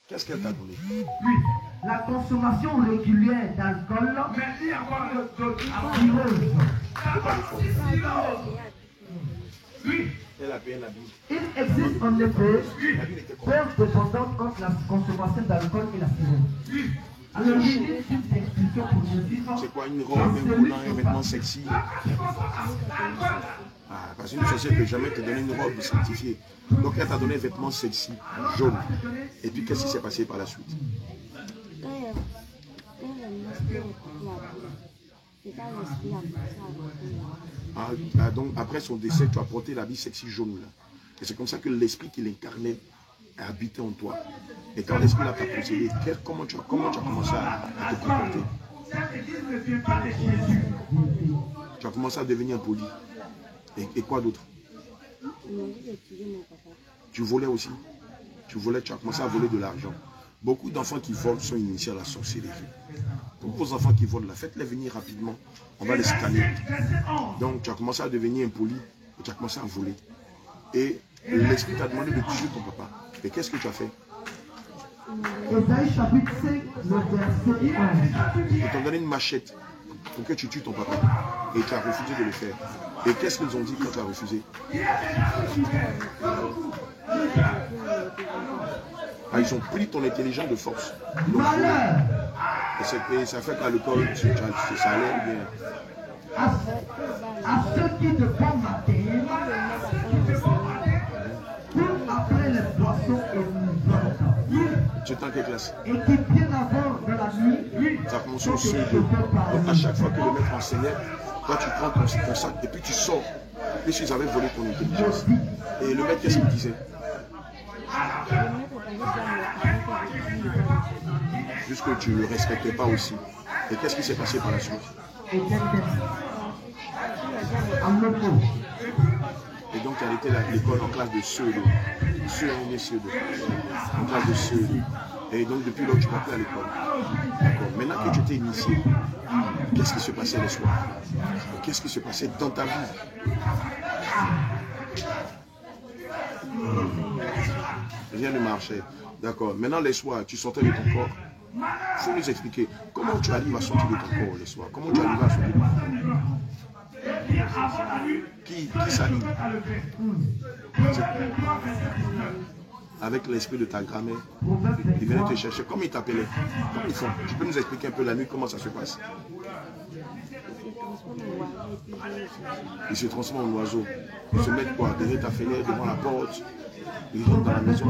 Qu'est-ce qu'elle t'a donné? Oui. La consommation régulière d'alcool. Oui. Elle a payé un habit. Il existe en effet cause dépendante entre la consommation d'alcool et la cirrhose. Alors, il y a une explication pour nous dire. C'est quoi une robe, un collant, un vêtement sexy? Ah, parce qu'une société ne peut jamais te donner une robe certifiée. Donc elle t'a donné un vêtement sexy, jaune. Et puis qu'est-ce qui s'est passé par la suite? Donc après son décès, tu as porté l'habit sexy jaune là. Et c'est comme ça que l'esprit qui l'incarnait a habité en toi. Et quand l'esprit t'a possédé, comment tu as commencé à te comporter? Tu as commencé à devenir impoli. Et quoi d'autre? Tu volais aussi. Tu as commencé à voler de l'argent. Beaucoup d'enfants qui volent sont initiés à la sorcellerie. Donc vos enfants qui volent là, faites-les venir rapidement. On va les scanner. Donc tu as commencé à devenir impoli et tu as commencé à voler. Et l'esprit t'a demandé de tuer ton papa. Et qu'est-ce que tu as fait? Ésaïe chapitre 5, le verset 1. Ils t'ont donné une machette pour que tu tues ton papa. Et tu as refusé de le faire. Et qu'est-ce qu'ils ont dit quand tu as refusé? Ah, ils ont pris ton intelligence de force. Et ça fait qu'à l'école, ça allait bien. À ceux qui ne vont mater, pour après les poissons et les hommes. Tu es en quelle classe? Et qui bien avant de la nuit, ça commence au seuil. Donc à chaque fois que le maître enseignait, toi tu prends ton sac et puis tu sors. Et si j'avais volé ton intelligence. Et le maître, qu'est-ce qu'il disait? Juste que tu ne le respectais pas aussi. Et qu'est-ce qui s'est passé par la suite? Et donc tu as arrêté l'école en classe de CE2. En classe de CE2. Et donc depuis là, tu ne vas plus à l'école. D'accord. Maintenant que tu étais initié, qu'est-ce qui se passait les soirs? Qu'est-ce qui se passait dans ta vie? Rien ne marchait. D'accord. Maintenant les soirs, tu sortais de ton corps. Il faut nous expliquer comment tu arrives à sortir de ton corps les soirs. Comment tu arrives à sortir de ton corps? Qui s'allume? Avec l'esprit de ta grand-mère, il venait te chercher. Comment il t'appelait? Comment ils font? Tu peux nous expliquer un peu la nuit comment ça se passe? Ils se transforment en oiseaux. Ils se mettent quoi? Derrière ta fenêtre, devant la porte. Ils rentrent dans la maison.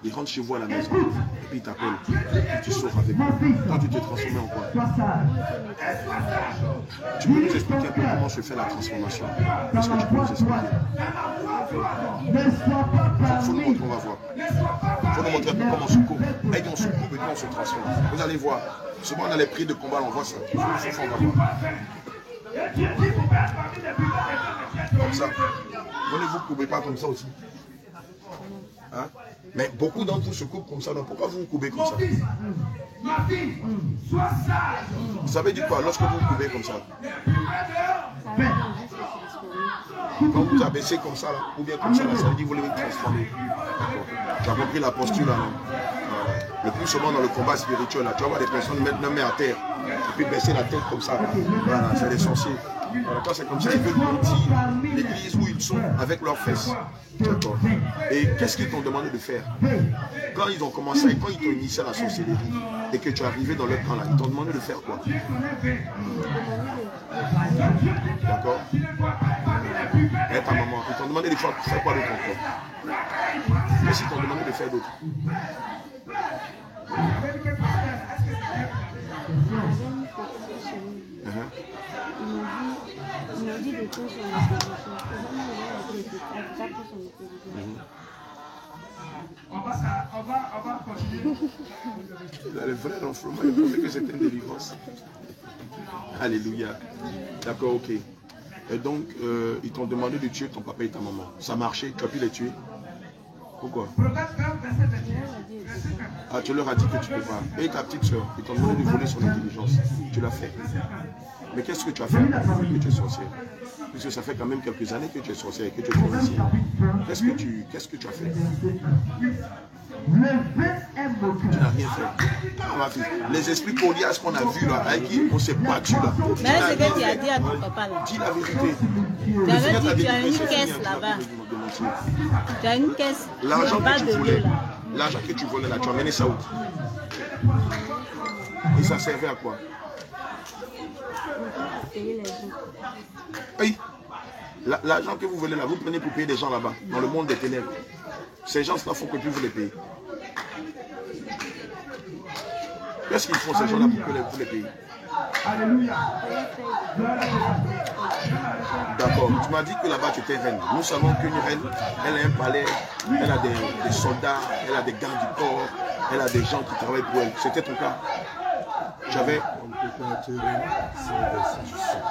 Ils rentrent chez vous à la maison. Et puis ils t'appellent. Et tu sors avec eux. Toi, tu t'es transformé en quoi? Tu peux nous expliquer un peu comment se fait la transformation? Est-ce que tu peux nous expliquer? Il faut nous montrer, on va voir. Il faut nous montrer un peu comment on se coupe. Et on se coupe et puis on se transforme. Vous allez voir. Souvent dans les prix de combat, on voit ça. On va voir. Comme ça. Vous ne vous coupez pas comme ça aussi. Hein? Mais beaucoup d'entre vous se coupent comme ça. Donc pourquoi vous vous coupez comme ça? Ça veut dire quoi lorsque vous vous coupez comme ça? Quand vous abaissez comme ça, là, ou bien comme ça, là, ça veut dire que vous voulez vous transformer. Tu as compris la posture là, non? Voilà. Le plus souvent dans le combat spirituel, là, tu vas voir des personnes mettre la main à terre et puis baisser la tête comme ça. Voilà, c'est des sorciers. Voilà, quand c'est comme ça, ils veulent mentir l'église où ils sont avec leurs fesses. D'accord. Et qu'est-ce qu'ils t'ont demandé de faire? Quand ils ont commencé, quand ils t'ont initié à la sorcellerie et que tu es arrivé dans leur camp là, ils t'ont demandé de faire quoi? D'accord. Et ta maman, ils t'ont demandé de faire quoi d'autre encore? Qu'est-ce qu'ils t'ont demandé de faire d'autre? On va continuer. Il a le vrai renflouement, il pensait que c'était une délivrance. Alléluia. D'accord, ok. Et donc, ils t'ont demandé de tuer ton papa et ta maman. Ça marchait, tu as pu les tuer? Pourquoi? Ah, tu leur as dit que tu ne peux pas. Et ta petite soeur, ils t'ont demandé de voler son intelligence. Tu l'as fait. Mais qu'est-ce que tu as fait après que tu es sorcière? Puisque ça fait quand même quelques années que tu es sorcière et que tu es ici. Qu'est-ce que tu as fait? Le vin est moqueur. Tu n'as rien fait. Les esprits coriaces qu'on a vus là, avec qui on s'est battu là. Mais ce que tu as dit à ton papa là. Dis la vérité. Tu avais dit tu as une caisse là-bas. Tu as une caisse. L'argent Pas que tu de volais, l'eau là. l'argent que tu volais là, tu as amené ça où? Et ça servait à quoi? Oui. L'argent que vous volez là, vous prenez pour payer des gens là-bas, dans le monde des ténèbres. Ces gens-là, il faut que plus vous les payez. Qu'est-ce qu'ils font ces gens-là pour que vous les payez? Alléluia. D'accord. Tu m'as dit que là-bas tu étais reine. Nous savons qu'une reine, elle a un palais, elle a des soldats, elle a des gardes du corps, elle a des gens qui travaillent pour elle. C'était ton cas? J'avais... On ne peut pas être reine sans restitution.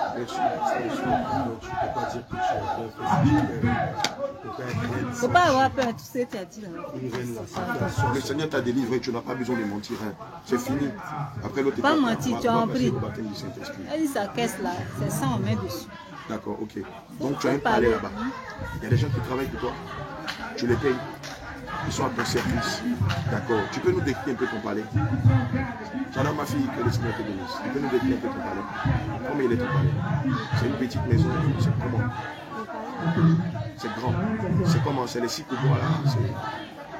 Tu ne peux pas dire que tu as bien fait ce que tu fais. Il ne faut pas avoir peur de tout ce que tu as dit là. Une reine là, c'est Le Seigneur t'a délivré, tu n'as pas besoin de mentir. Hein. C'est fini. Après l'autre Pas mentir, tu as appris. au baptême du Saint-Esprit. Elle dit sa caisse là, c'est ça on met dessus. D'accord, ok. Donc tu as un palais là-bas. Il y a des gens qui travaillent pour toi. Tu les payes. Ils sont à ton service. D'accord. Tu peux nous décrire un peu ton palais? J'adore ma fille, que le Seigneur te bénisse. Tu peux nous décrire un peu ton palais? Comment il est ton palais? C'est une petite maison. C'est comment? C'est grand. C'est comment? C'est les Sikobois là.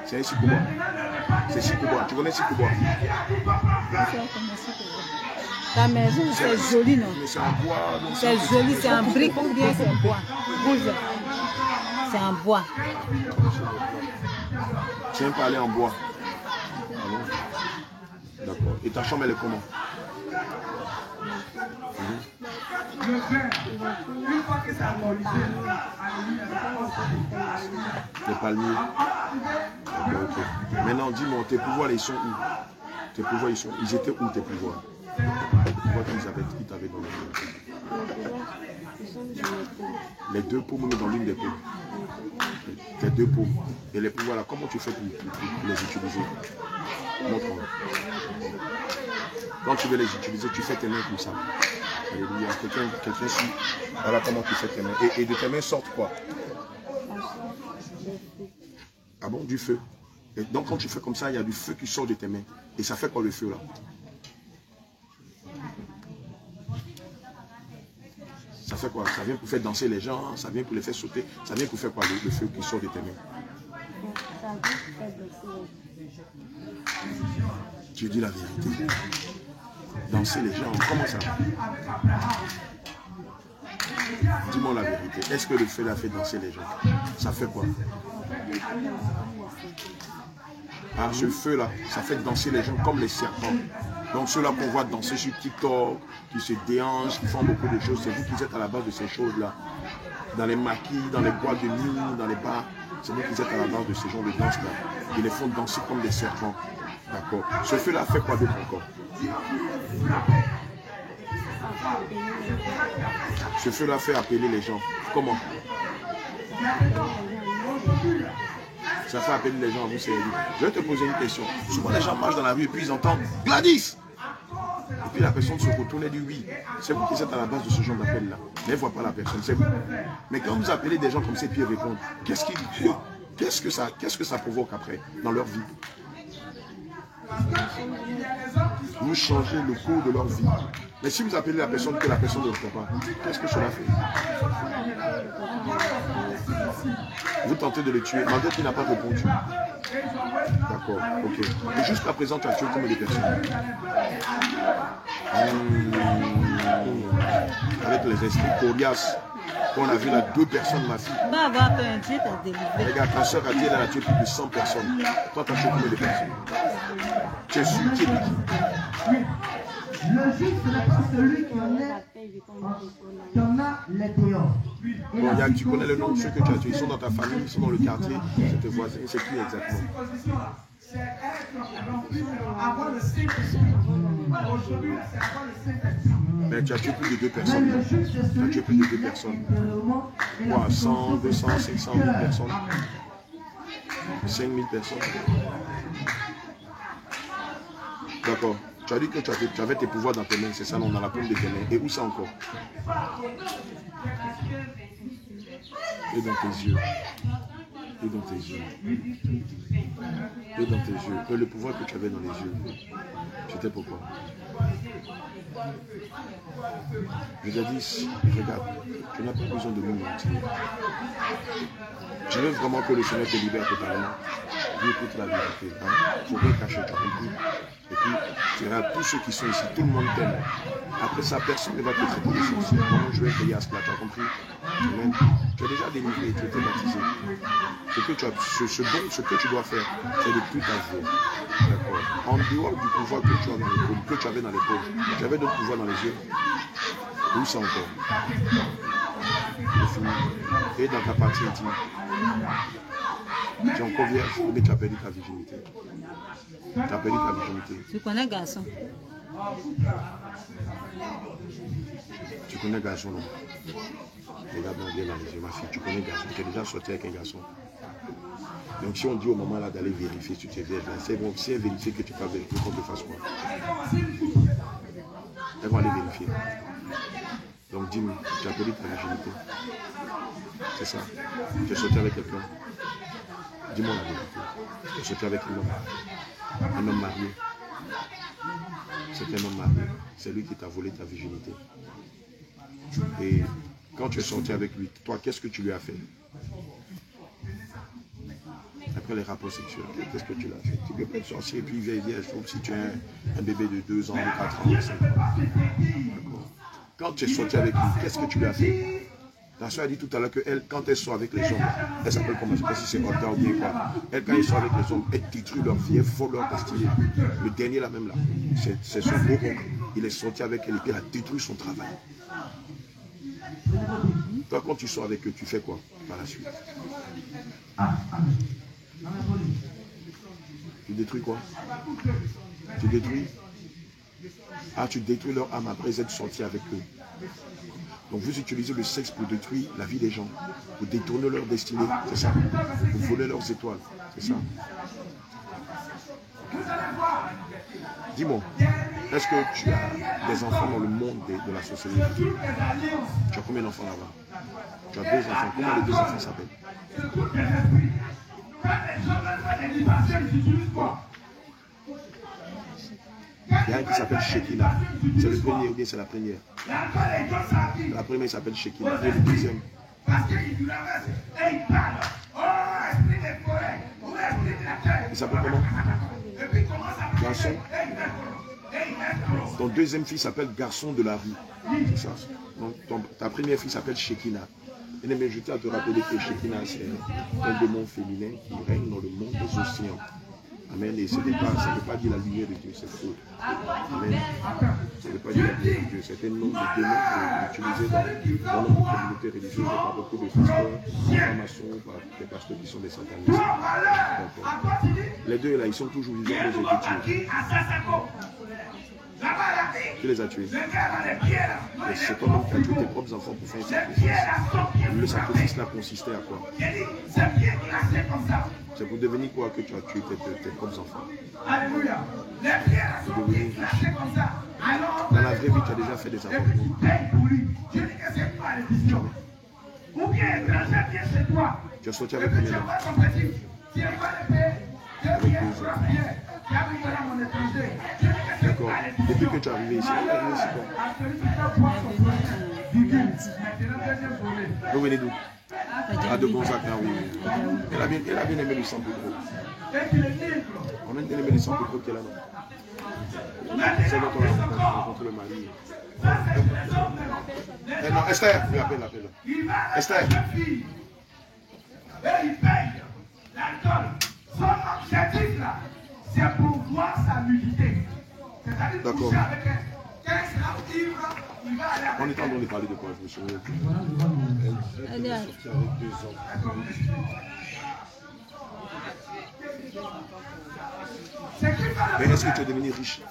C'est un Sikobois. C'est Sikobois. Tu connais Sikobois? Ta maison c'est joli non? Mais c'est en bois. C'est joli, c'est en brique ou bien c'est en bois? C'est en bois. Tu viens pas aller en bois. D'accord. Et ta chambre elle est comment? Les palmiers. D'accord, ok. Maintenant dis-moi, tes pouvoirs ils sont où? Tes pouvoirs ils sont où? Ils étaient où tes pouvoirs? Les pouvoirs qu'ils t'avaient dans le monde. Les deux paumes ou dans l'une des paumes. Les deux paumes. Et les pouvoirs là, comment tu fais pour les utiliser? Montre-moi. Quand tu veux les utiliser, tu fais tes mains comme ça. Alléluia. Quelqu'un suit. Voilà comment tu fais tes mains. Et de tes mains sortent quoi? Ah bon, du feu. Et donc quand tu fais comme ça, il y a du feu qui sort de tes mains. Et ça fait quoi le feu là? Ça fait quoi? Ça vient pour faire danser les gens, ça vient pour les faire sauter, ça vient pour faire quoi le feu qui sort de tes mains? Tu dis la vérité. Danser les gens, comment ça? Dis-moi la vérité. Est-ce que le feu l'a fait danser les gens? Ça fait quoi? Ah, ce feu-là, ça fait danser les gens comme les serpents. Donc ceux-là qu'on voit danser sur TikTok, qui se déhanchent, qui font beaucoup de choses, c'est vous qui êtes à la base de ces choses-là. Dans les maquis, dans les boîtes de nuit, dans les bars, c'est vous qui êtes à la base de ces genres de danse-là. Ils les font danser comme des serpents. D'accord. Ce feu-là fait quoi d'autre encore? Ce feu-là fait appeler les gens. Comment? Ça fait appeler les gens à vous servir. Je vais te poser une question. Souvent les gens marchent dans la rue et puis ils entendent Gladys. Et puis la personne se retourne et dit oui. C'est vous qui êtes à la base de ce genre d'appel là. Mais ne voit pas la personne, c'est vous. Mais quand vous appelez des gens comme ça et puis ils répondent, qu'est-ce que ça provoque après dans leur vie? Vous changez le cours de leur vie. Mais si vous appelez la personne que la personne ne répond pas, qu'est-ce que cela fait? Vous tentez de le tuer, malgré qu'il n'a pas répondu. D'accord, ok. Et jusqu'à présent, tu as tué combien de personnes? Avec les esprits coriaces qu'on a vu là, 2 personnes, ma fille. Va avoir peur, Dieu t'a délivré. Regarde, ta soeur a dit, elle a tué plus de 100 personnes. Toi, tu as tué combien de personnes? Tu es sûr, qui est qui? Le juste n'est pas celui qui en a les dehors. Bon, tu connais le nom de ceux que tu as tués. Ils sont dans ta famille, ils sont dans le quartier, c'est tes voisins. C'est qui exactement? Mais tu as tué plus de 2 personnes. Tu as tué plus de 2 personnes. Quoi, 100, 200, 500 000 personnes? 5000 personnes. D'accord. Tu as dit que tu avais tes pouvoirs dans tes mains, c'est ça, non, dans la paume de tes mains. Et où ça encore? Et dans tes yeux. Et dans tes yeux. Et dans tes yeux. Et le pouvoir que tu avais dans les yeux, c'était pourquoi? Jadis, regarde, tu n'as pas besoin de nous mentir. Tu veux vraiment que le Seigneur te libère totalement. Dieu écoute la vérité. Hein? Il ne faut rien cacher, tu as compris. Et puis, tu verras tous ceux qui sont ici, tout le monde t'aime. Après ça, personne ne va te traiter de sorcier. Comment je vais payer à cela, tu as compris? Amen. Tu as déjà délivré, tu as été baptisé. Ce que tu dois faire, c'est de plus t'avouer. D'accord. En dehors du pouvoir que tu as dans l'épaule, que tu avais dans l'épaule, tu avais d'autres pouvoirs dans les yeux. Où ça encore? Et dans ta partie intime, tu es encore vierge, mais tu as perdu ta virginité. Tu as perdu ta virginité. Tu connais garçon? Tu connais garçon, non? Regarde-moi bien dans les yeux, ma fille. Tu connais garçon. Tu es déjà sorti avec un garçon. Donc si on dit au moment là d'aller vérifier si tu es vierge, c'est bon. Si elle vérifie que tu n'es pas vérifié, qu'on te fasse quoi? Elles vont aller vérifier. Donc dis-moi, tu as perdu ta virginité. C'est ça. Tu es sorti avec quelqu'un. Dis-moi la vérité. Tu es sorti avec un homme marié. C'est un homme marié. C'est lui qui t'a volé ta virginité. Et quand tu es sorti avec lui, toi, qu'est-ce que tu lui as fait? Après les rapports sexuels, qu'est-ce que tu lui as fait? Tu peux pas être sorcier et puis vieille, sauf si tu es un bébé de 2 ans, de 4 ans, 5 ans. Quand tu es sorti avec lui, qu'est-ce que tu lui as fait? La soeur a dit tout à l'heure qu'elle, quand elle sort avec les hommes, elle s'appelle comment? Je ne sais pas si c'est Olga ou bien quoi. Elle, quand elle sort avec les hommes, elle détruit leur vie, elle vole leur destinée. Le dernier là même là, c'est son beau oncle. Il est sorti avec elle et puis il a détruit son travail. Toi, quand tu sors avec eux, tu fais quoi par la suite? Tu détruis quoi? Tu détruis? Ah, tu détruis leur âme après être sorti avec eux. Donc vous utilisez le sexe pour détruire la vie des gens, pour détourner leur destinée, c'est ça? Pour voler leurs étoiles, c'est ça? Dis-moi, est-ce que tu as des enfants dans le monde de la société? Tu as combien d'enfants là-bas? Tu as 2 enfants. Comment les 2 enfants s'appellent? Il y a un qui s'appelle Shekinah. C'est le premier ou bien c'est la première? La première s'appelle Shekinah. Et le deuxième? Il s'appelle comment? Garçon. Ton deuxième fille s'appelle Garçon de la rue. C'est ça. Donc ta première fille s'appelle Shekinah. Mais je tiens à te rappeler que Shekinah, c'est un démon féminin qui règne dans le monde des océans. Amen. Et ça ne veut pas dire la lumière de Dieu, c'est faux. Amen. Ça ne veut pas dire la lumière de Dieu. C'est un nom de démon utilisé dans notre communauté religieuse par beaucoup de pasteurs, des francs-maçons, par des pasteurs qui sont des satanistes. Donc, les deux là, ils sont toujours vivants, mais ils ont été tués. Qui les a tués? Et c'est toi-même qui as tué tes propres enfants pour faire un sacrifice. Le sacrifice là consistait à quoi? C'est pour devenir quoi que tu as tué tes propres enfants? Alléluia. Pour devenir riche. Dans la vraie vie, tu as déjà fait des avortements. Tu as sorti avec combien d'enfants? Avec 2 ans. D'accord. Depuis que tu es arrivé ici, vous venez d'où? Ah, de Gonzac, oui. Elle a bien aimé le sang plus gros. On a bien aimé le sang plus gros qu'elle a, non? C'est dont on a rencontré le mari. Non, Esther, oui, appelle-la. Esther. Son objectif là, c'est pour voir sa nudité. C'est-à-dire coucher avec elle. Quand elle sera ivre, il va aller avec elle. On est en train de parler de quoi, je me souviens. Elle est sortie avec 2 ans. Mais est-ce que tu es devenu riche?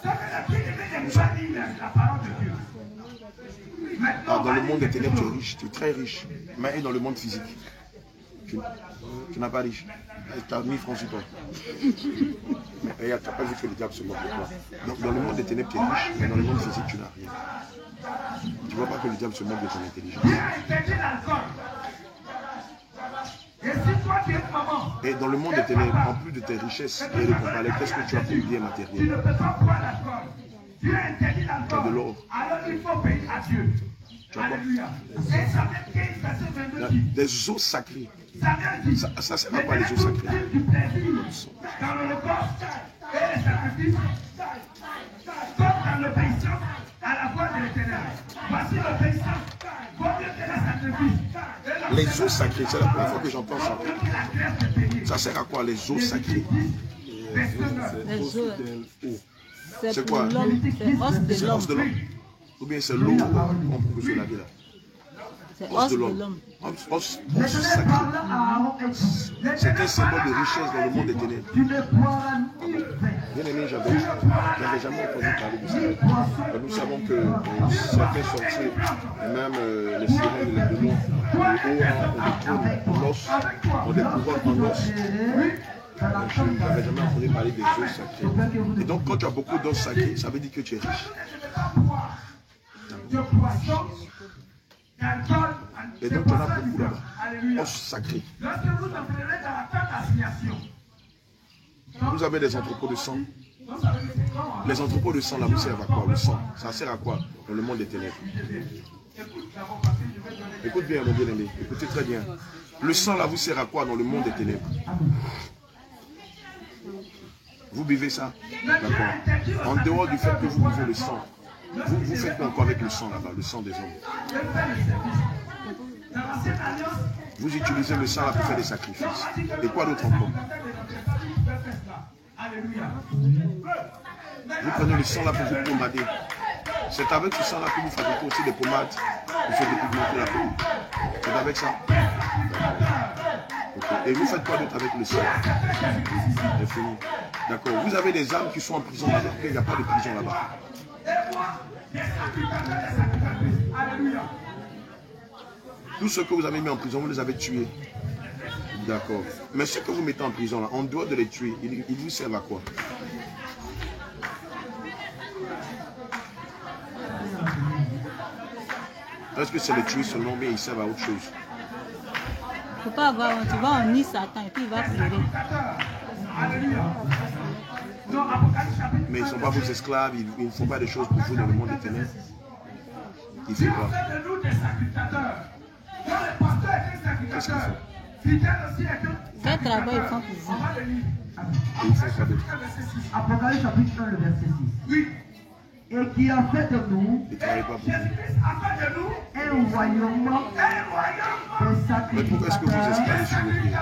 Ah, dans le monde des ténèbres, tu es riche, tu es très riche. Mais dans le monde physique, tu n'as pas riche. Tu as 1000 francs sur toi. Et tu n'as pas vu que le diable se moque de toi. Donc dans le monde des ténèbres, tu es riche, mais dans le monde physique, tu n'as rien. Tu ne vois pas que le diable se moque de ton intelligence. Et dans le monde des ténèbres, en plus de tes richesses et de ton palais, qu'est-ce que tu as pour bien matériel? Tu as de l'or. Tu as quoi? Des eaux sacrées. Ça sert à quoi les eaux sacrées? Dans l'Holocauste et les sacrifices, comme dans l'obéissance à la voix de l'Éternel. Voici l'obéissance, comme les sacrifices. Les eaux sacrées, c'est la première fois que j'entends ça. Ça sert à quoi les eaux sacrées? Les eaux. C'est quoi? C'est os de l'homme. Ou bien c'est l'eau qu'on peut se laver là? C'est os de l'homme. Os sacré. C'est un symbole de richesse dans le monde des ténèbres. Bien aimé, j'avais jamais entendu parler de ça. Nous savons que certains sorciers, et même les sirènes de l'eau, on des couronnes en os. Je n'avais jamais entendu parler des os sacrés. Et donc, quand tu as beaucoup d'os sacrés, ça veut dire que tu es riche. Et donc, tu en as beaucoup là-bas. Os sacrés. Vous avez des entrepôts de sang. Les entrepôts de sang, là, vous servent à quoi? Le sang, ça sert à quoi dans le monde des ténèbres? Écoute bien, mon bien-aimé. Écoutez très bien. Le sang, là, vous sert à quoi dans le monde des ténèbres? Vous buvez ça? D'accord. En dehors du fait que vous buvez le sang, vous faites quoi encore avec le sang là-bas, le sang des hommes? Vous utilisez le sang là pour faire des sacrifices. Et quoi d'autre encore? Vous prenez le sang là pour vous pommader. C'est avec ce sang là que vous fabriquez aussi des pommades pour faire dépigmenter la peau. C'est avec ça. Okay. Et vous faites quoi d'autre avec le sang? C'est fini. D'accord. Vous avez des âmes qui sont en prison là-bas. Il n'y a pas de prison là-bas. Tout ce que vous avez mis en prison, vous les avez tués. D'accord. Mais ce que vous mettez en prison là, en dehors de les tuer, ils vous servent à quoi? Est-ce que c'est les tuer seulement, mais ils servent à autre chose? Il ne faut pas avoir honte. Tu vas en nid Satan et puis il va pleurer. Mais ils ne sont pas vos esclaves, ils ne font pas des choses pour vous dans le monde des ténèbres. Ils ne font pas. Qu'est-ce qu'ils font? Quel travail ils font pour vous? Et ils font quoi d'autre? Apocalypse chapitre 1, le verset 6. Et qui a fait de nous un royaume de sacrifices. Mais pourquoi est-ce que vous esclavez sur vos pieds?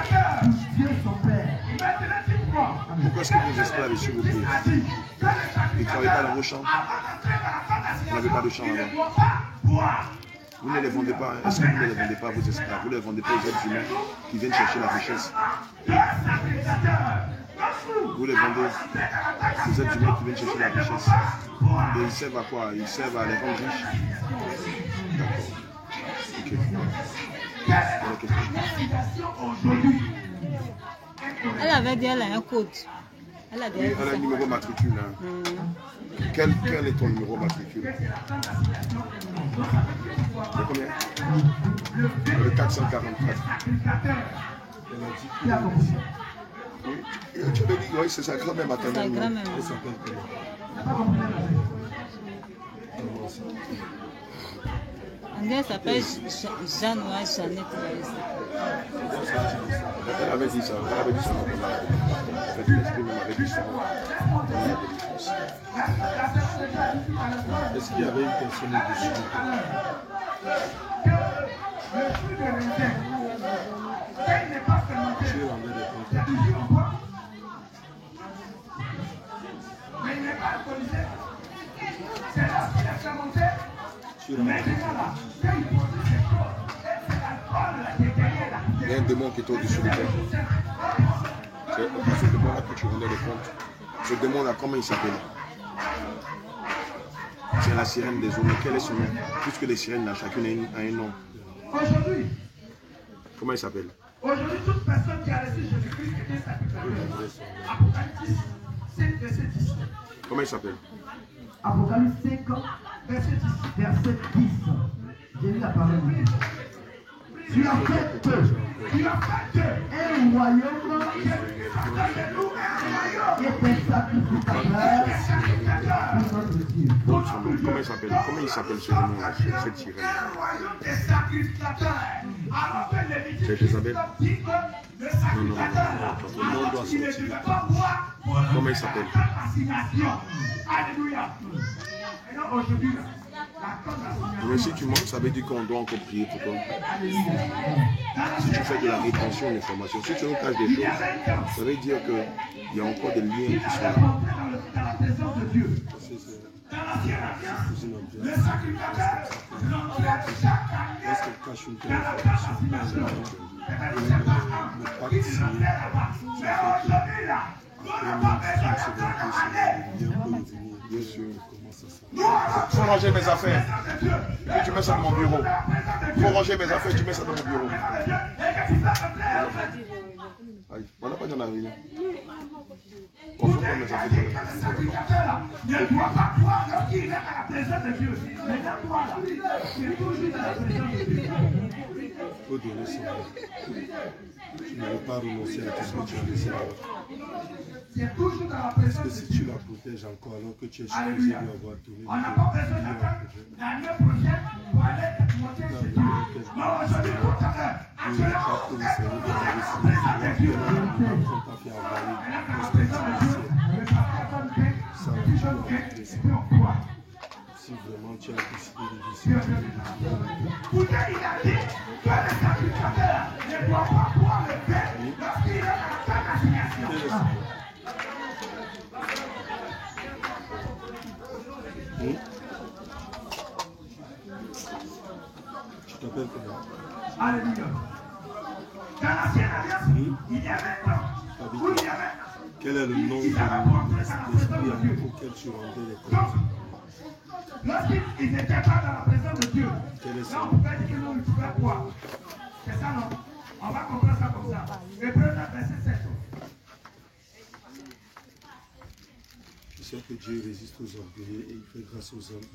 Dieu son Père. Pourquoi est-ce que vous esclavez sur vos pieds? Ils ne travaillent pas dans vos champs? Vous n'avez pas de champs là-bas? Vous ne les vendez pas. Est-ce que vous ne les vendez pas à vos esclaves? Vous ne les vendez pas aux êtres humains qui viennent chercher la richesse? Vous les vendez aux êtres humains qui viennent chercher la richesse. Et ils servent à quoi? Ils servent à les rendre riches. D'accord. Ok. Elle avait dit qu'elle a un code. Elle a dit Elle a un numéro matricule. Hein. Quel est ton numéro matricule? Le combien? Le 444. Oui. Tu me dis, oui, c'est sa grand-mère maternelle. sa grand-mère. Elle s'appelle Jeanne ou Jeannette. Elle avait dit ça. Elle avait dit ça. En fait, l'esprit même avait dit ça. Est-ce qu'il y avait une personne dessus? Il y a un démon qui est au-dessus de toi. C'est à ce démon-là que tu rendais le compte. Ce démon-là, comment il s'appelle? C'est la sirène des eaux. Mais quel est son nom? Puisque les sirènes, là, chacune a un nom. Aujourd'hui, Comment il s'appelle? aujourd'hui, toute personne qui a reçu Jésus-Christ était sacrifiée. Apocalypse 5, verset 10. Comment il s'appelle? Apocalypse 5, verset 10. Verset 10. J'ai lu la parole de Dieu. Tu as fait deux. Tu as fait deux. Un royaume. Et des sacrificateurs. Comment il s'appelle? Comment il s'appelle ce nom-là? Cette sirène. C'est Jézabel? Non. Le nom doit sortir. Comment il s'appelle? Mais si tu manques, ça veut dire qu'on doit encore prier pour toi. Si tu fais de la rétention d'informations, si tu nous caches des choses, ça veut dire qu'il y a encore des liens qui sont là. Le sacrificateur, est-ce qu'elle cache une telle information? Bien sûr. Faut ranger mes affaires. Et tu mets ça dans mon bureau. Faut ranger mes affaires, tu mets ça dans mon bureau. Aïe, on n'a pas dit en arrière. On fait pas mes affaires. Ne doit pas croire lorsqu'il est à la présence de Dieu. Mais dans toi, là, c'est toujours à la présence de Dieu. Il faut donner son nom. Tu ne veux pas renoncer à tout ce que tu as laissé là. C'est toujours dans la présence Parce de que si Dieu. tu la protèges encore alors que tu es supposé lui avoir donné, On n'a pas besoin d'attendre l'année prochaine pour aller monter chez Dieu. Non, aujourd'hui, tout à l'heure, actuellement, c'est la présence de Dieu. quand tu as fait envahir, La présence de Dieu, le sacrificateur fait, le pigeon fait, et puis on croit. si vraiment tu as décidé de décider, Pourtant, il a dit que le sacrificateur ne doit pas boire le pain lorsqu'il est dans la table d'assignation. tu t'appelles comment? Alléluia. Dans l'ancienne alliance, il y avait un où il y avait Quel est le nom de l'esprit auquel tu rendais les comptes? lorsqu'ils n'étaient pas dans la présence de Dieu. Quel est Là, on son nom? pouvait dire que nous, il pouvait boire. C'est ça, non? On va comprendre ça comme ça. Hébreux 9, verset 7. Tu sais que Dieu résiste aux orgueilleux et il fait grâce aux hommes.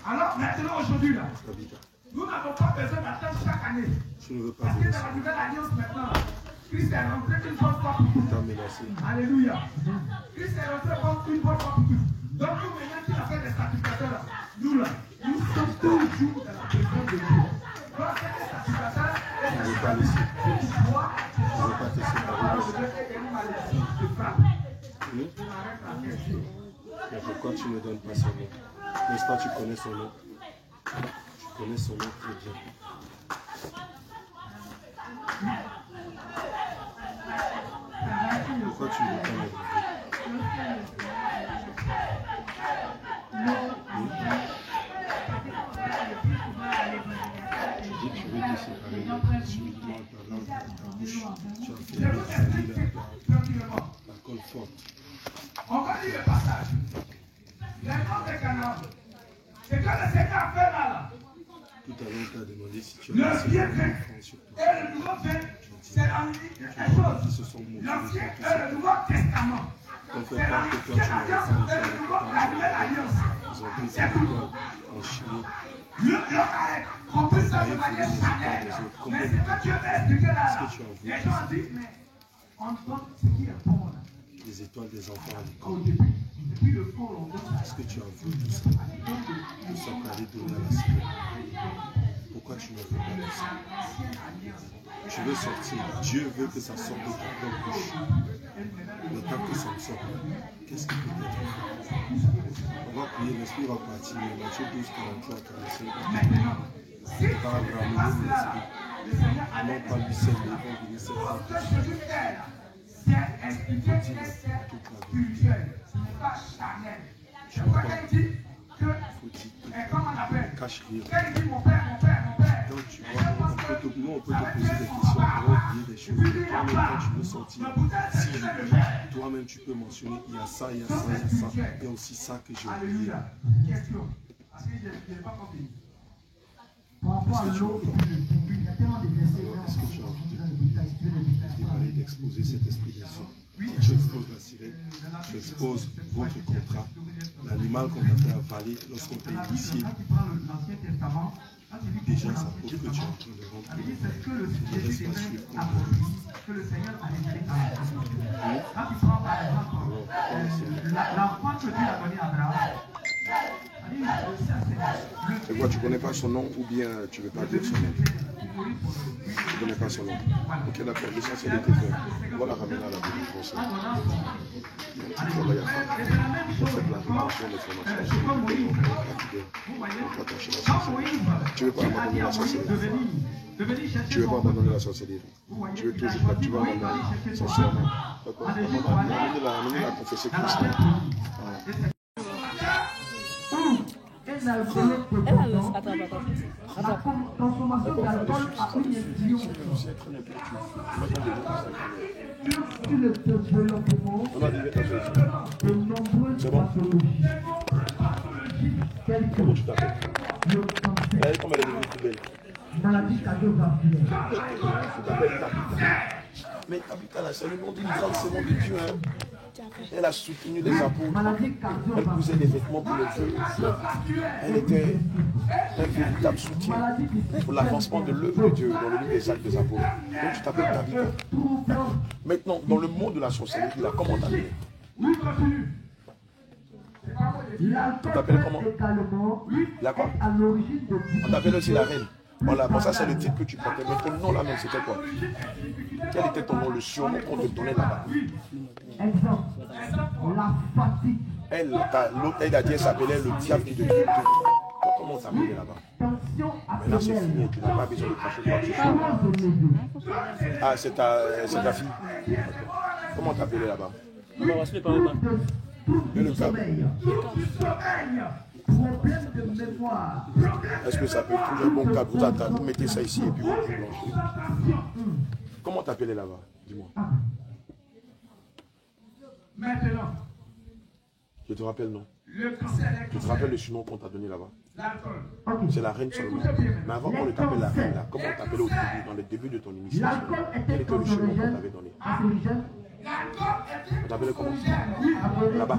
Alors, maintenant, aujourd'hui, là, Tabitha, nous n'avons pas besoin d'attendre chaque année. tu ne veux pas Parce que donner dans ça. la nouvelle alliance maintenant, Christ est rentré une bonne fois pour toutes. T'as menacé. Alléluia. Christ est rentré une bonne fois pour toutes. Donc nous maintenant qui a fait des sacrificateurs là, nous là, nous sommes toujours dans la présence de Dieu. Donc c'est des sacrificateurs et Tu ne des veux pas laisser. sacrificateurs. Tu ne veux pas te séparer de ça. Mais pourquoi tu ne donnes pas son nom? N'est-ce pas, tu connais son nom? Tu connais son nom très bien. Pourquoi tu ne veux pas m'élever? Tu dis que tu veux te séparer de subitement ta langue, ta bouche. Tu as fait des salis la colle forte. On va lire le passage. Les noms des Canaan. C'est que le Seigneur a fait là. Tout à l'heure, on t'a demandé si tu as Le laissé vieux ton vin enfant sur toi. et le nouveau vin, c'est la même Ils chose. se sont moqués de L'Ancien toi. et le Nouveau Testament. On fait C'est part que toi, tu l'Ancienne n'avais Alliance pas et le Nouveau, la Nouvelle Alliance. Ils ont pris sa école en Chine. Le a compris ça de manière charnelle. Mais c'est que Dieu m'a expliqué là. Les gens ont dit, mais on donne ce qui est bon là. Les étoiles des enfants à Au l'école. début. Depuis le fond, on donne ça. Est-ce que tu as vu tout ça? Tout ça pour aller donner à la semaine. Pourquoi tu ne veux pas tout ça? Tu veux sortir. Dieu veut que ça sorte de ta propre bouche. Mais tant que ça ne sort pas, qu'est-ce qui peut être fait? On va prier, l'esprit va partir. Matthieu 12, 43, 45. Maintenant, si On va ramener l'esprit. le Seigneur a Non pas lui seul, mais ils vont venir cette fois. ce que Jésus fait là, c'est expliqué que c'est spirituel, ce n'est pas charnel. Je crois qu'il dit que, comment on appelle? Cache rien. Quand il dit mon père, Donc tu vois, on peut te poser des questions, on peut oublier des choses. Toi-même, quand tu veux sortir, si j'oublie, toi-même tu peux mentionner, il y a ça, il y a ça, il y a ça. Il y a aussi ça que j'ai oublié. Alléluia. Question. Parce que je n'ai pas compris. Par rapport à l'autre, il y a tellement de versets. Est-ce que tu as envie de Il fallait d'exposer cet esprit de sang. Tu exposes la sirène, tu exposes votre contrat, l'animal qu'on a fait avaler lorsqu'on t'a initié. Déjà, ça prouve que tu es en train de rentrer. Tu ne restes pas suivre comme que le Seigneur a révélé à Abraham. Quand tu prends par exemple l'enfant que Dieu a donné à Abraham, c'est quoi, tu ne connais pas son nom ou bien tu ne veux pas dire son nom? Tu ne connais pas son nom. Ok, d'accord, l'essentiel était fait. On va la ramener à la délivrance. Il y a un petit travail à faire. On fait de la rétention des formations. Tu ne veux pas abandonner la sorcellerie. Tu ne veux pas abandonner la sorcellerie. Tu veux toujours pas, tu vas abandonner sincèrement. D'accord, amenez-la à confesser Christ. Elle a la consommation d'alcool a une influence sur le développement de nombreuses pathologies. Comment tu t'appelles? Elle, comme elle est devenue plus belle. Maladie cardiovasculaire. Mais Tabitha, c'est le nom d'une femme, c'est le nom de Dieu. Hein. Elle a soutenu les apôtres. Elle cousait des vêtements pour le feu. Elle était un véritable soutien pour l'avancement de l'œuvre de Dieu dans le livre des Actes des apôtres. Donc tu t'appelles Tabitha. Maintenant, dans le monde de la sorcellerie, là, comment t'appelles? Tu t'appelles comment? La quoi? On t'appelle aussi la reine. Voilà, bon ça c'est le titre que tu portais. Mais ton nom là même c'était quoi? Quel était ton nom, le surnom qu'on te donnait là-bas? Exemple, la fatigue. Elle a dit, elle s'appelait le diable de Dieu. Comment on s'appelait là-bas? Maintenant c'est fini, tu n'as pas besoin de cracher quoi que ce soit. Ah, c'est ta fille. Comment t'appelais là-bas? Et le câble. Problème de mémoire. Est-ce que ça peut trouver un bon câble? Vous mettez ça ici et puis vous branchez. Comment t'appelais là-bas? Dis-moi. Maintenant, je te rappelle non. Le tu te rappelles le surnom qu'on t'a donné là-bas? C'est la reine seulement. Mais avant qu'on ne t'appelle la reine, là, comment on t'appelait au début, dans le début de ton initiation? Quel était le surnom qu'on t'avait donné? On t'appelait comment? Là-bas.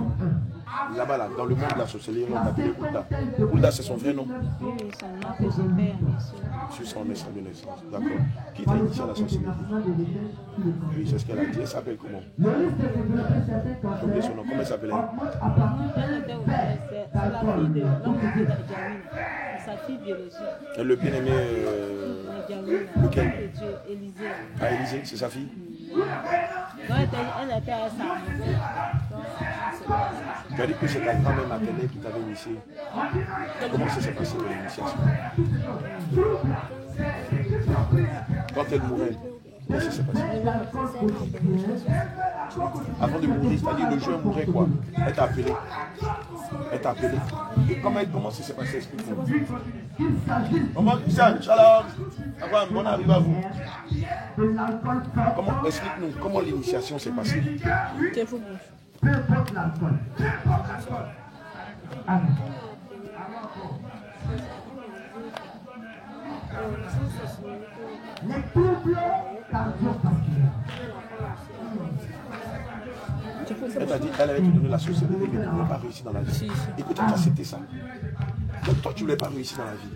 Là-bas, là, dans le monde de la sorcellerie, on t'appelait Ouda. Ouda, c'est son vrai nom? Oui, son nom, c'est son père, bien sûr. Sur son naissance de naissance. D'accord. Qui t'a initié à la sorcellerie? Oui, c'est ce qu'elle a dit. Elle s'appelle comment? J'ai oublié son nom. Comment elle s'appelait? Elle était au père, c'est la fille de l'homme de Jamil, sa fille biologique. Elle le bien-aimé lequel? Élisée. Ah, Élisée, c'est sa fille? Elle était à sa maison. Tu as dit que c'est ta grand-mère maternelle qui t'avait initié. Comment ça s'est passé dans l'initiation? Quand elle mourait, qu'est-ce qui s'est passé? Avant de mourir, c'est-à-dire le jour où elle mourait quoi? Elle t'a appelé. Elle t'a appelé. Et comment ça s'est passé? Explique-moi. Comment ça? Shalom. Abraham, bonne arrivée à vous. Explique-nous comment l'initiation s'est passée. C'est fou. Peu importe l'alcool. Amen. Les troubles cardiovasculaires. Elle t'a dit qu'elle allait te donner la sorcellerie, mais tu ne voulais pas réussir dans la vie. Écoute, tu as accepté ça. Donc toi, tu ne voulais pas réussir dans la vie.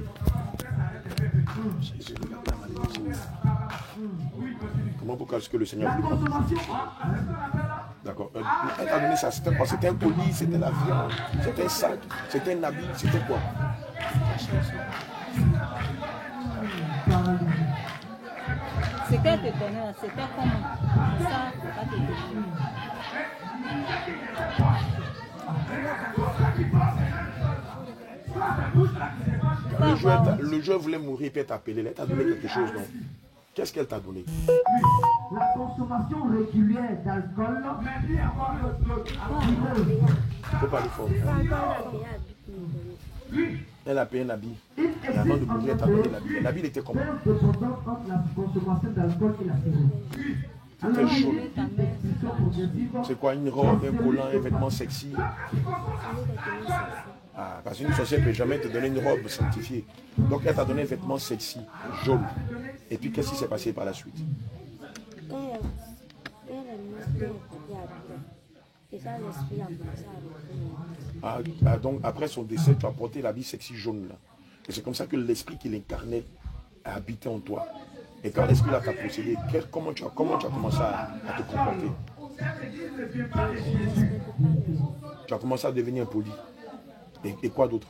Jésus, regarde la malédiction. Comment pourquoi est-ce que le Seigneur voulait pas? D'accord. Elle t'a donné ça. C'était quoi? C'était un colis, c'était la viande, c'était un sac, c'était un habit, c'était quoi? Ce qu'elle te donnait, c'était comment? Ça, faut pas te donner. Le joueur voulait mourir et puis elle t'a appelé. Elle t'a donné quelque chose, non? Qu'est-ce qu'elle t'a donné? La consommation régulière d'alcool. Il ne faut pas le fort. Elle a payé un habit. Et avant de mourir, elle t'a donné l'habit. L'habit était comment? La consommation d'alcool et la c'était chaud. C'est quoi, une robe, un collant, un vêtement sexy? Ah, parce qu'une sorcière ne peut jamais te donner une robe sanctifiée. Donc elle t'a donné un vêtement sexy, jaune. Et puis qu'est-ce qui s'est passé par la suite? Et ça, l'esprit a commencé à reprendre. Donc après son décès, tu as porté l'habit sexy jaune là. Et c'est comme ça que l'esprit qui l'incarnait a habité en toi. Et quand l'esprit là t'a possédé, comment tu as commencé à te comporter? Tu as commencé à devenir impoli. Et quoi d'autre?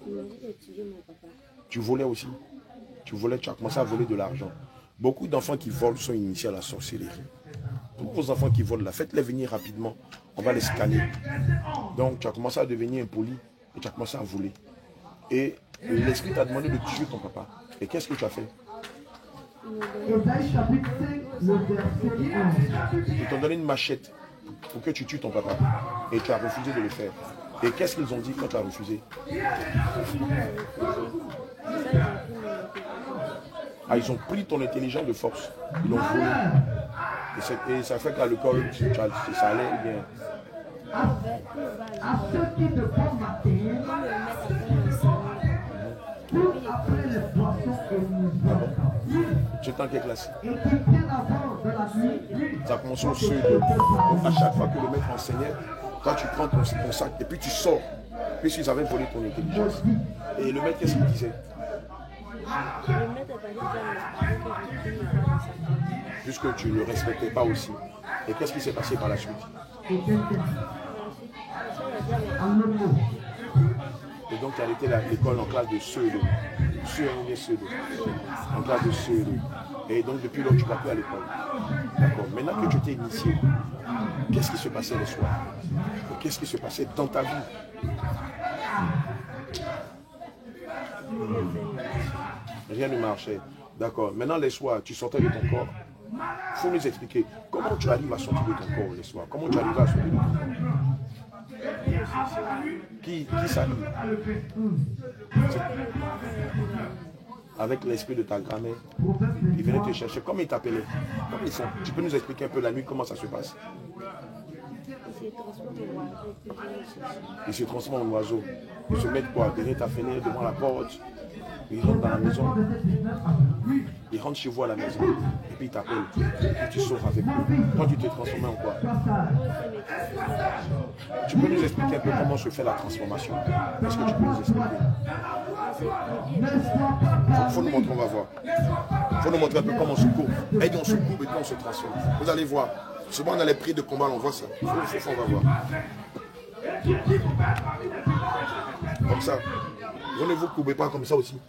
Il m'a dit de tuer mon papa. Tu volais aussi. Tu as commencé à voler de l'argent. Beaucoup d'enfants qui volent sont initiés à la sorcellerie. Tous vos enfants qui volent là, faites-les venir rapidement. On va les scanner. Donc tu as commencé à devenir impoli et tu as commencé à voler. Et l'esprit t'a demandé de tuer ton papa. Et qu'est-ce que tu as fait? Ils t'ont donné une machette pour que tu tues ton papa. Et tu as refusé de le faire. Et qu'est-ce qu'ils ont dit quand tu as refusé? Ah, ils ont pris ton intelligence de force. Ils l'ont volé. Et ça fait qu'à l'école, ça allait bien. Tu es en quelle classe? Ça a commencé au CE2. Donc à chaque fois que le maître enseignait, toi tu prends ton sac et puis tu sors. Puisqu'ils avaient volé ton intelligence. Et le maître, qu'est-ce qu'il disait? Puisque tu ne le respectais pas aussi. Et qu'est-ce qui s'est passé par la suite? Et donc tu as arrêté l'école en classe de CE2. En classe de CE2. Et donc depuis lors tu ne vas plus à l'école. D'accord. Maintenant que tu t'es initié, qu'est-ce qui se passait le soir? Qu'est-ce qui se passait dans ta vie? Rien ne marchait. D'accord. Maintenant les soirs, tu sortais de ton corps. Il faut nous expliquer comment tu arrives à sortir de ton corps les soirs. Comment tu arrives à sortir de ton corps? Qui s'arrive? Avec l'esprit de ta grand-mère, il venait te chercher. Comment il t'appelait? Comment ils font? Tu peux nous expliquer un peu la nuit comment ça se passe? Ils se transforment en oiseaux. Ils se mettent quoi? Derrière ta fenêtre, devant la porte. Ils rentrent dans la maison. Ils rentrent chez vous à la maison. Et puis ils t'appellent. Et tu sors avec eux. Toi, tu t'es transformé en quoi? Tu peux nous expliquer un peu comment se fait la transformation? Est-ce que tu peux nous expliquer? Il faut nous montrer, on va voir. Il faut nous montrer un peu comment on se courbe. Et on se courbe et puis on se transforme. Vous allez voir. Souvent, on a les prix de combat, on voit ça. On va voir. Comme ça. Vous ne vous courbez pas comme ça aussi.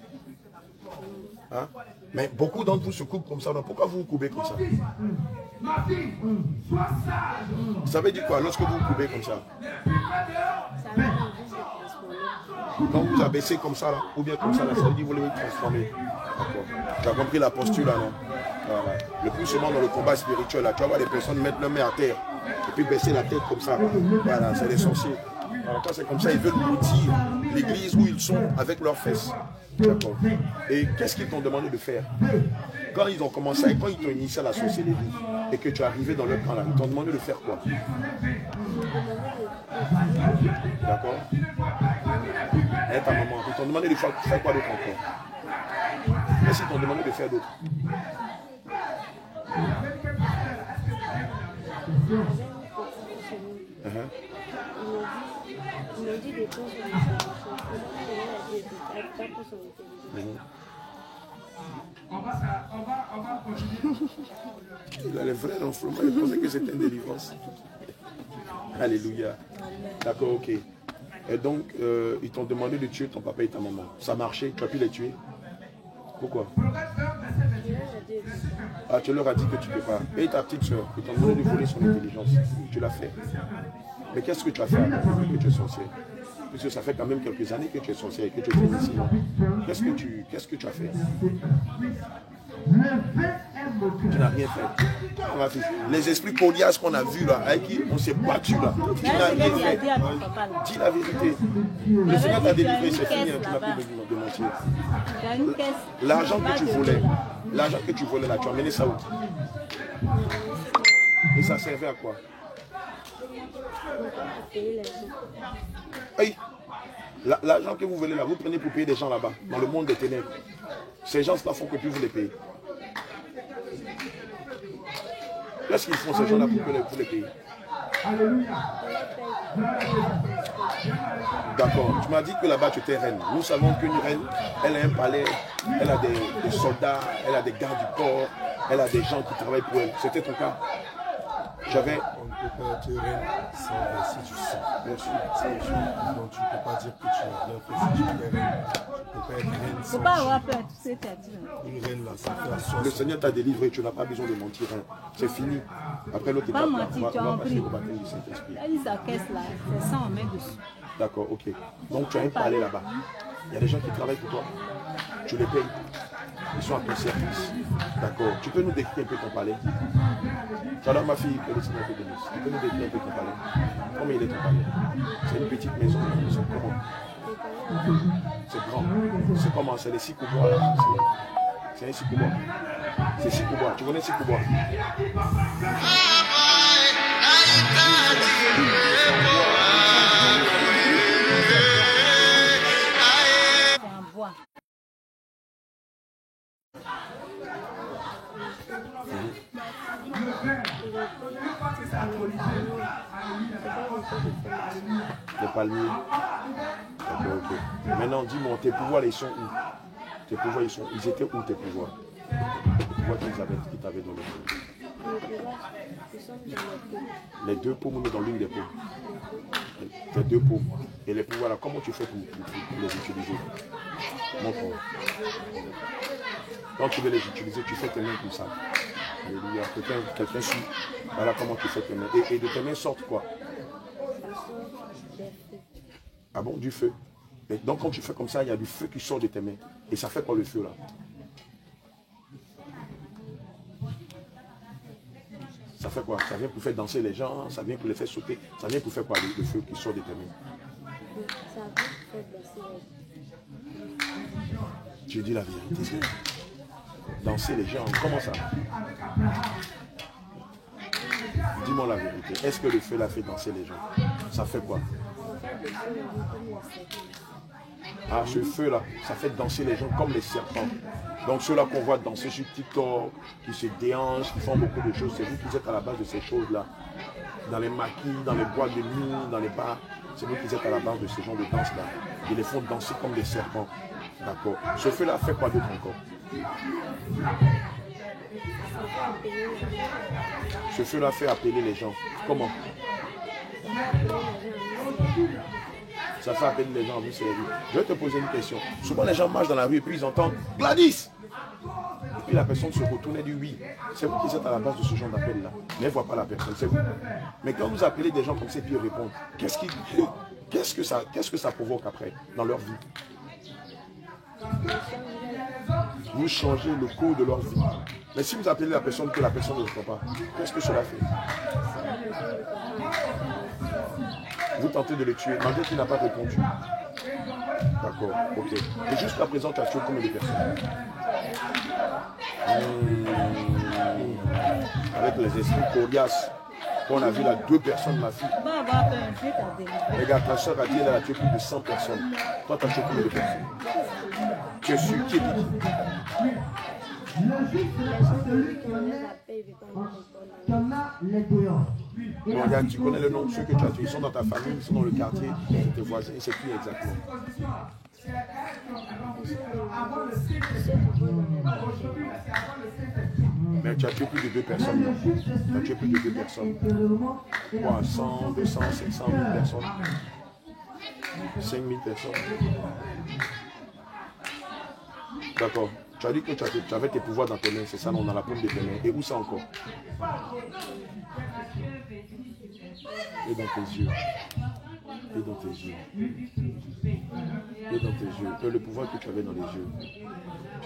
Hein? Mais beaucoup d'entre vous se courbent comme ça. Donc pourquoi vous vous courbez comme ça? Ça veut dire quoi lorsque vous vous courbez comme ça? Quand vous abaissez comme ça, là, ou bien comme ça, là, ça veut dire que vous voulez vous transformer. Tu as compris la posture là, non? Voilà. Le plus souvent dans le combat spirituel, là, tu vas voir des personnes mettre leurs mains à terre et puis baisser la tête comme ça. Voilà, c'est les sorciers. Alors quand c'est comme ça, ils veulent maudire l'église où ils sont avec leurs fesses. D'accord. Et qu'est-ce qu'ils t'ont demandé de faire? Quand ils ont commencé, quand ils t'ont initié à la sorcellerie et que tu es arrivé dans leur camp là, ils t'ont demandé de faire quoi? D'accord. Et ta maman, ils t'ont demandé de faire quoi d'autre encore? Qu'est-ce qu'ils t'ont demandé de faire d'autre? Il m'a dit des choses sur On va continuer. Il a les vrais enfants, il pensait que c'était une délivrance. Alléluia. D'accord, ok. Et donc, ils t'ont demandé de tuer ton papa et ta maman. Ça marchait, tu as pu les tuer? Pourquoi? Ah, tu leur as dit que tu ne peux pas. Et ta petite soeur, ils t'ont demandé de voler son intelligence. Tu l'as fait. Mais qu'est-ce que tu as fait après que tu es sorcier? Puisque ça fait quand même quelques années que tu es sorcier et que tu es ici. Qu'est-ce que tu as fait? Tu n'as rien fait. Les esprits coriaces qu'on a vus là, avec qui on s'est battu là, tu n'as rien fait. Dis la vérité. Le Seigneur t'a délivré, c'est fini, tu n'as plus besoin de mentir. L'argent que tu volais là, tu as emmené ça où? Et ça servait à quoi? Hey, l'argent que vous volez là, vous prenez pour payer des gens là-bas, dans le monde des ténèbres. Ces gens-là font que plus vous les payez. Qu'est-ce qu'ils font ces gens-là pour les payer? D'accord. Tu m'as dit que là-bas tu étais reine. Nous savons qu'une reine, elle a un palais, elle a des soldats, elle a des gardes du corps, elle a des gens qui travaillent pour elle. C'était ton cas? J'avais... On ne peut pas être reine sans verser du sang. Merci. Donc tu ne peux pas dire que tu as rien fait si tu es reine. Tu ne peux pas être reine Il ne sans faut pas avoir du peur, tu sais, t'as dit. Une reine là, ça fait asseoir. Le Seigneur t'a délivré, tu n'as pas besoin de mentir. Hein. C'est fini. Après l'autre Pas étape, mentir, tu as on va compris. passer au baptême du Saint-Esprit. Elle dit sa caisse là, c'est ça, on met dessus. D'accord, ok. Donc tu as un palais là-bas. Il y a des gens qui travaillent pour toi. Tu les payes. Ils sont à ton service. D'accord. Tu peux nous décrire un peu ton palais? J'adore ma fille, que le Seigneur te bénisse. Tu peux nous décrire un peu ton palais? Comment il est ton palais? C'est une petite maison. C'est comment? C'est grand. C'est comment? C'est les 6 couloirs là. C'est un 6 couloirs. C'est 6 couloirs. Tu connais 6 couloirs? C'est en bois. Les palmiers. D'accord, ok. Maintenant, dis-moi, tes pouvoirs, ils sont où? Tes pouvoirs, ils étaient où tes pouvoirs? Les pouvoirs qu'ils t'avaient donné. Les 2 paumes, mais dans l'une des paumes. Tes 2 paumes. Et les pouvoirs là, comment tu fais pour les utiliser? Montre-moi. Quand tu veux les utiliser, tu fais tes mains comme ça. Alléluia. Quelqu'un suit. Voilà comment tu fais tes mains. Et de tes mains sortent quoi? Ah bon, du feu. Et donc quand tu fais comme ça, il y a du feu qui sort de tes mains. Et ça fait quoi le feu là? Ça fait quoi? Ça vient pour faire danser les gens, ça vient pour les faire sauter, ça vient pour faire quoi le feu qui sort de tes mains? Ça va faire danser les gens. Tu dis la vérité. Danser les gens, comment ça? Dis-moi la vérité. Est-ce que le feu l'a fait danser les gens? Ça fait quoi? Ah, ce feu-là, ça fait danser les gens comme les serpents. Donc ceux-là qu'on voit danser sur TikTok, qui se déhanchent, qui font beaucoup de choses, c'est vous qui êtes à la base de ces choses-là. Dans les maquis, dans les boîtes de nuit, dans les bars, c'est vous qui êtes à la base de ce genre de danse-là. Ils les font danser comme des serpents. D'accord. Ce feu-là fait quoi d'autre encore? Ce feu-là fait appeler les gens. Comment? Ça fait appeler les gens à vous servir. Je vais te poser une question. Souvent les gens marchent dans la rue et puis ils entendent Gladys. Et puis la personne se retourne et dit oui. C'est vous qui êtes à la base de ce genre d'appel-là. Mais elle ne voit pas la personne, c'est vous. Mais quand vous appelez des gens comme ça et puis ils répondent, qu'est-ce que ça provoque après dans leur vie? Vous changez le cours de leur vie. Mais si vous appelez la personne que la personne ne répond pas, qu'est-ce que cela fait? Vous tentez de le tuer, malgré qu'il n'a pas répondu. D'accord, ok. Et jusqu'à présent, tu as tué combien de personnes? Avec les esprits coriaces, on a vu là 2 personnes, ma fille. Va avoir peur, Dieu t'a délivré. Regarde, ta soeur a dit qu'elle a tué plus de 100 personnes. Toi, tu as tué combien de personnes? Tu es sûr qui est dit? Bon, regarde, tu connais le nom de ceux que tu as tués. Ils sont dans ta famille, ils sont dans le quartier, tes voisins, c'est qui exactement? Mais tu as tué plus de 2 personnes. Non? Tu as tué plus de 2 personnes. Quoi, 100, 200, 500 000 personnes? 5000 personnes? D'accord. Tu as dit que tu avais tes pouvoirs dans tes mains, c'est ça, non, dans la paume de tes mains. Et où ça encore? Et dans tes yeux. Et dans tes yeux. Et dans tes yeux. Et le pouvoir que tu avais dans les yeux,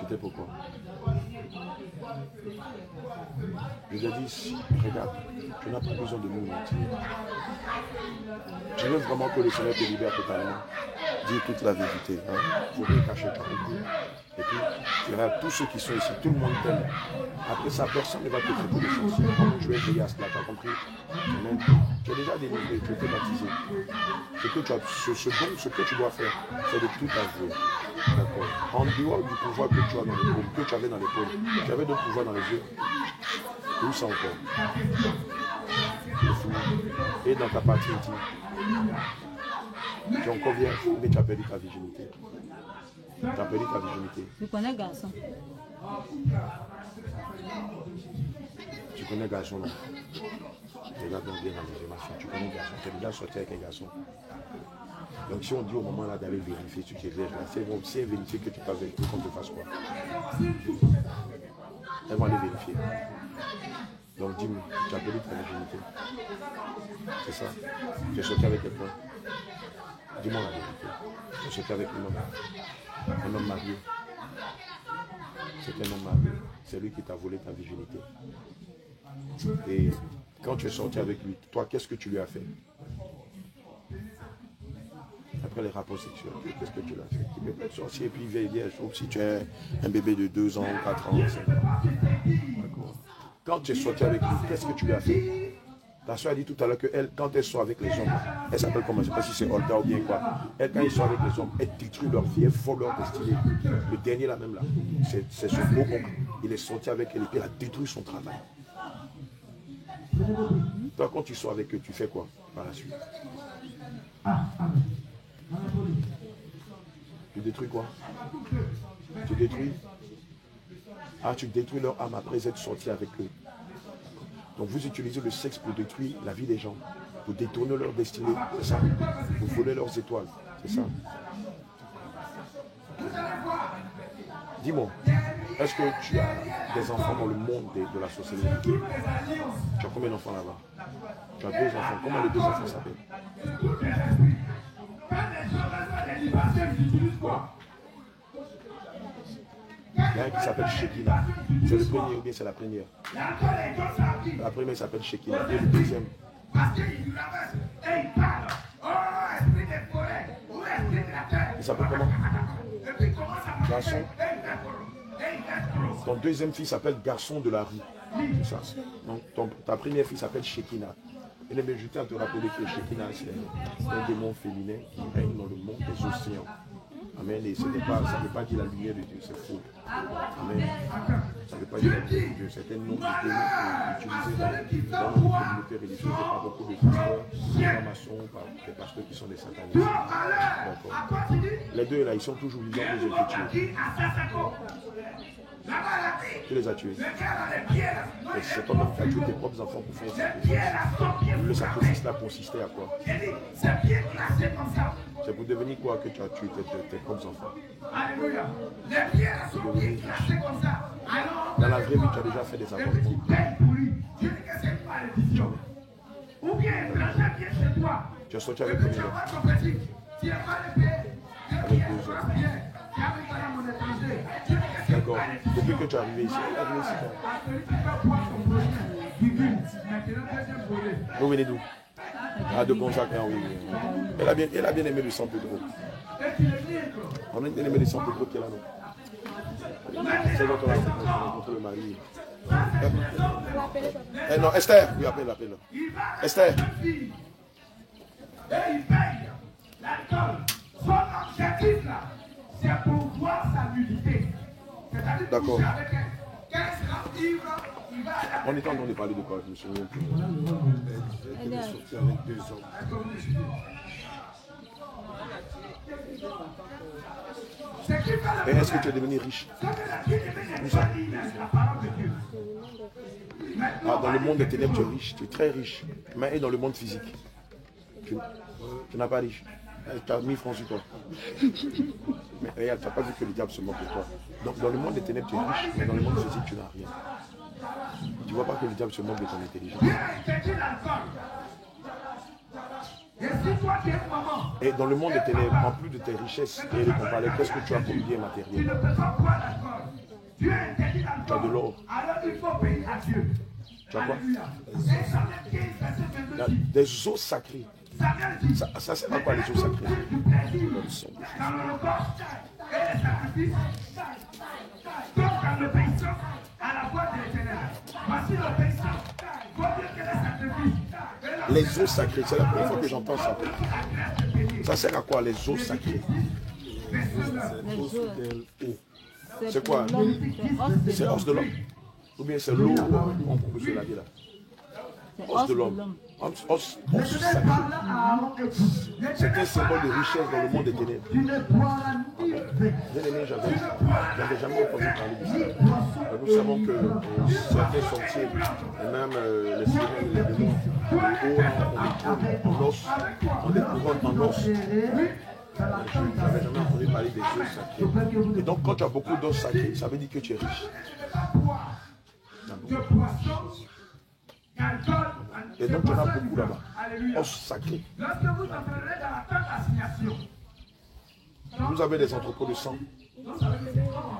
c'était pourquoi? Je lui ai dit, regarde, tu n'as pas besoin de nous mentir. Je veux vraiment que le Seigneur te libère totalement. Dis toute la vérité. Hein? Il ne faut rien cacher, tu as compris. Et puis, tu verras tous ceux qui sont ici, tout le monde t'aime. Après ça, personne ne va te traiter de sorcier. Comme tu es veillé à cela, tu as compris? Amen. Tu es déjà délivré, tu es baptisé. Ce que tu dois faire, c'est de tout avouer. D'accord. En dehors du pouvoir que tu as dans les paumes, que tu avais dans les paumes, tu avais d'autres pouvoirs dans les yeux. Où ça encore? Et dans ta partie intime. Tu es encore vierge, mais tu as perdu ta virginité. Tu as perdu ta virginité. Tu connais garçon? Tu connais garçon, non? Regarde donc bien dans les émotions. Tu connais garçon. Tu es déjà sorti avec un garçon. Donc si on dit au moment là d'aller vérifier si tu es vierge, c'est bon, si elle vérifie que tu passes vérifier, qu'on te fasse quoi? Elles vont aller vérifier. Donc dis-moi, tu as perdu ta virginité. C'est ça? Tu es sorti avec quelqu'un. Dis-moi la vérité. Tu es sorti avec un homme marié. C'est un homme marié. C'est lui qui t'a volé ta virginité. Et quand tu es sorti avec lui, toi, qu'est-ce que tu lui as fait? Après les rapports sexuels, qu'est-ce que tu lui as fait? Tu peux être sorcier et puis vieille, sauf si tu es un bébé de 2 ans, 4 ans, 5 ans. D'accord. Quand tu es sorti avec lui, qu'est-ce que tu lui as fait? Ta soeur a dit tout à l'heure qu'elle, quand elle sort avec les hommes, elle s'appelle comment? Je ne sais pas si c'est Olga ou bien quoi. Elle, quand ils sont avec les hommes, elle détruit leur vie, elle vole leur destinée. Le dernier là même là, c'est son beau oncle. Il est sorti avec elle et puis elle a détruit son travail. Toi, quand tu sors avec eux, tu fais quoi par la suite? Tu détruis quoi? Tu détruis? Ah, tu détruis leur âme après être sorti avec eux. Donc vous utilisez le sexe pour détruire la vie des gens, pour détourner leur destinée, c'est ça? Vous volez leurs étoiles, c'est ça? Dis-moi, est-ce que tu as des enfants dans le monde de la société? Tu as combien d'enfants là-bas? Tu as 2 enfants. Comment les 2 enfants s'appellent? Il y a un qui s'appelle Shekina. C'est le premier ou bien c'est la première? La première s'appelle Shekina. Et le deuxième? Il s'appelle comment? Garçon. Ton deuxième fille s'appelle Garçon de la rue. C'est ça. Donc ta première fille s'appelle Shekina. Et je tiens à te rappeler que Shekina, c'est un démon féminin qui règne dans le monde des océans. Amen. Et ça ne veut pas dire la lumière de Dieu, c'est faux. Amen. Ça ne veut pas dire la lumière de Dieu. C'est un nom de démon utilisé dans les communautés religieuses par beaucoup de pasteurs, des formations, par des pasteurs qui sont des satanistes. D'accord. Les deux là, ils sont toujours vivants, ils ont été tués. Tu les as tués. Et c'est toi-même qui as tué tes propres enfants pour faire un sacrifice. Le sacrifice là consistait à quoi? C'est pour devenir quoi que tu as tué tes propres enfants? Pour devenir riche. Dans la vraie vie, tu as déjà fait des avortements. Tu as sorti avec combien d'enfants? Avec 2 ans. D'accord. Depuis que tu es arrivé ici, vous venez d'où? Ah, de Gonzaga, oui. Elle a bien aimé le San Pedro. On a bien aimé le San Pedro qui est là, non? C'est votre rencontre le mari. Non, Esther, oui, appelle-la. Esther. Son objectif là, c'est pour voir sa nudité. D'accord. On est en train de parler de quoi? Je me souviens plus. Elle est sortie avec 2 hommes. Et est-ce que tu es devenu riche? Où ça? Ah, dans le monde des ténèbres, tu es riche, tu es très riche. Mais et dans le monde physique, tu n'as pas riche. Tu as 1000 francs sur toi. Mais regarde, tu n'as pas vu que le diable se moque de toi. Donc dans le monde des ténèbres, tu es riche, mais dans le monde physique, tu n'as rien. Tu ne vois pas que le diable se moque de ton intelligence. Et dans le monde des ténèbres, en plus de tes richesses et de ton palais, qu'est-ce que tu as comme bien matériel? Tu as de l'or. Tu as quoi? Des eaux sacrées. Ça sert à quoi les eaux sacrées? Les eaux sacrées, c'est la première fois que j'entends ça. Ça sert à quoi les eaux sacrées? C'est quoi? C'est os de l'homme. Ou bien c'est l'eau qu'on peut se laver là. C'est Os os de de l'homme. l'homme. Os sacré. C'est un symbole de richesse dans le monde des ténèbres. Bien aimé, j'avais jamais entendu parler de ça. Nous savons que certains sorciers, et même les sirènes, les démons, ont des couronnes en os. Je n'avais jamais entendu parler des os sacrés. Et donc quand tu as beaucoup d'os sacrés, ça veut dire que tu es riche. Et donc tu en as beaucoup là-bas. Os sacrés. Vous avez des entrepôts de sang.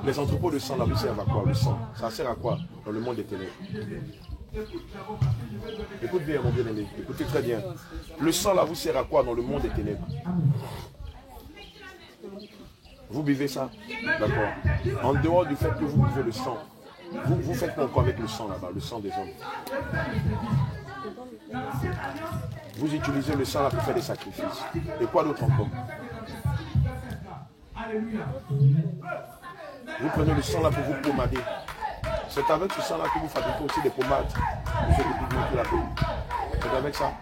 Les entrepôts de sang là, vous servent à quoi? Le sang, ça sert à quoi dans le monde des ténèbres? Écoute bien mon bien-aimé, écoutez très bien. Le sang là vous sert à quoi dans le monde des ténèbres? Vous buvez ça? D'accord. En dehors du fait que vous buvez le sang, vous faites quoi avec le sang là-bas, le sang des hommes? Vous utilisez le sang là pour faire des sacrifices. Et quoi d'autre encore? Vous prenez le sang là pour vous pommader. C'est avec ce sang là que vous fabriquez aussi des pommades. Vous faites dépigmenter la peau. C'est avec ça.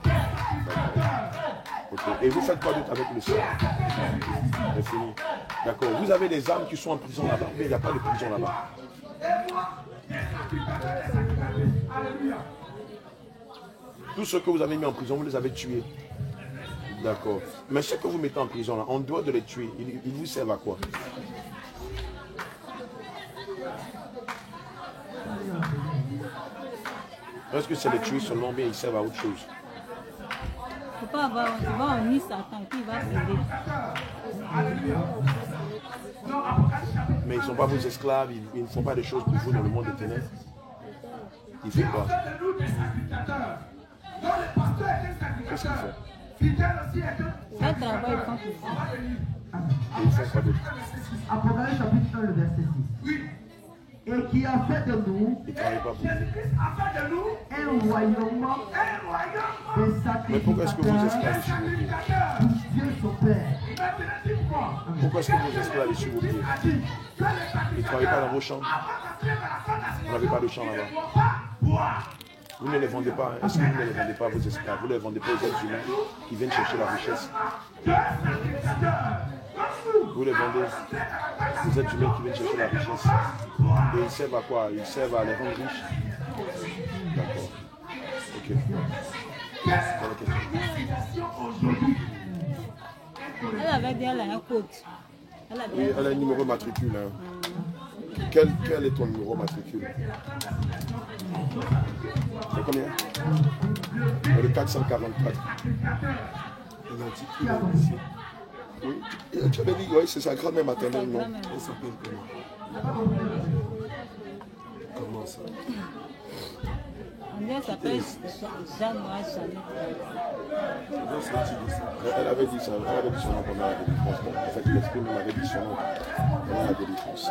Okay. Et vous faites quoi d'autre avec le sang? C'est fini. D'accord. Vous avez des âmes qui sont en prison là-bas. Mais il n'y a pas de prison là-bas. Tous ceux que vous avez mis en prison, vous les avez tués. D'accord. Mais ceux que vous mettez en prison là, en dehors de les tuer, ils vous servent à quoi? Est-ce que c'est les tuer seulement, bien ils servent à autre chose? Il ne faut pas avoir, il va en nid Satan et puis il va frauder. Mais ils ne sont pas vos esclaves, ils ne font pas des choses pour vous dans le monde des ténèbres. Ils font quoi? Qu'est-ce qu'ils font? Ça travaille quand ils font. Et ils font quoi d'autre? Apocalypse chapitre 1, le verset 6. Et qui a fait de nous Ils ne travaillent pas pour vous. un royaume des Mais pourquoi est-ce que vos esclaves sacrificateurs sont sur vos pieds? pour Dieu son Père. Pourquoi est-ce que vos esclaves sont sur vos pieds? Ils ne travaillent pas dans vos champs? Vous n'avez pas de champs là-bas? Vous ne les vendez pas, hein? Est-ce que vous ne les vendez pas à vos esclaves? Vous ne les vendez pas aux êtres humains qui viennent chercher la richesse? Vous les vendez aux êtres humains qui viennent chercher la richesse. Et ils servent à quoi? Ils servent à les rendre riches. D'accord. Ok. Elle avait dit elle a un coach. Elle a dit Oui, elle a un numéro matricule. Hein. Quel est ton numéro matricule? C'est combien? Le 444. Elle a dit qu'il est ici. Oui. Et tu avais dit, oui, c'est sa grand-mère maternelle, non? Elle s'appelle comment? Comment ça? on dit elle s'appelle Jeanne-Noël Chanet. Elle va sortir de ça. Elle avait dit ça, elle avait dit son nom pendant la délivrance. Bon, en fait, l'esprit même avait dit son nom pendant la délivrance.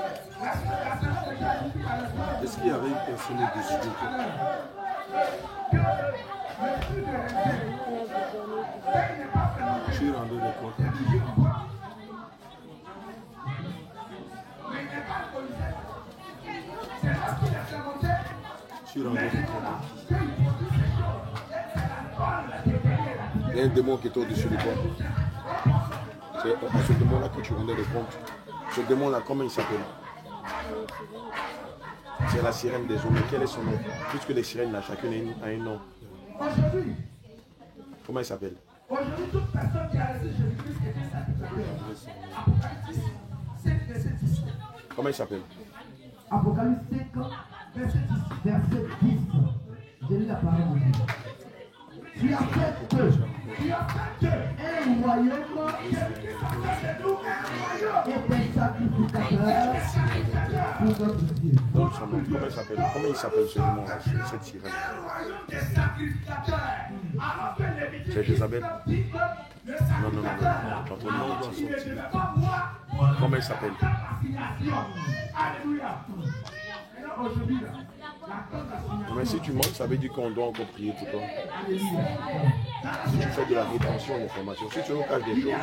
Est-ce qu'il y avait une personne au-dessus de toi? Tu es rendu de compte. Tu es rendu de compte. Il y a un démon qui est au-dessus de toi. C'est à ce démon-là que tu rendais le compte. Ce démon-là, comment il s'appelle? C'est la sirène des eaux. Mais quel est son nom? Puisque les sirènes, là, chacune a un nom. Comment il s'appelle? Aujourd'hui, toute personne qui a reçu Jésus-Christ était sacrificateur. Apocalypse 5, verset 10. Comment il s'appelle? Apocalypse 5, verset 10. Verset 10. Je lis la parole de Dieu. Tu as fait un royaume et des sacrificateurs pour notre Dieu. Donc, son nom. Comment il s'appelle? Comment il s'appelle ce démon-là, cette sirène? C'est Jézabel? Non, non, non, non. Votre nom doit sortir. Comment il s'appelle? Mais si tu manques, ça veut dire qu'on doit encore prier pour toi. Si tu fais de la rétention d'informations, si tu nous caches des choses,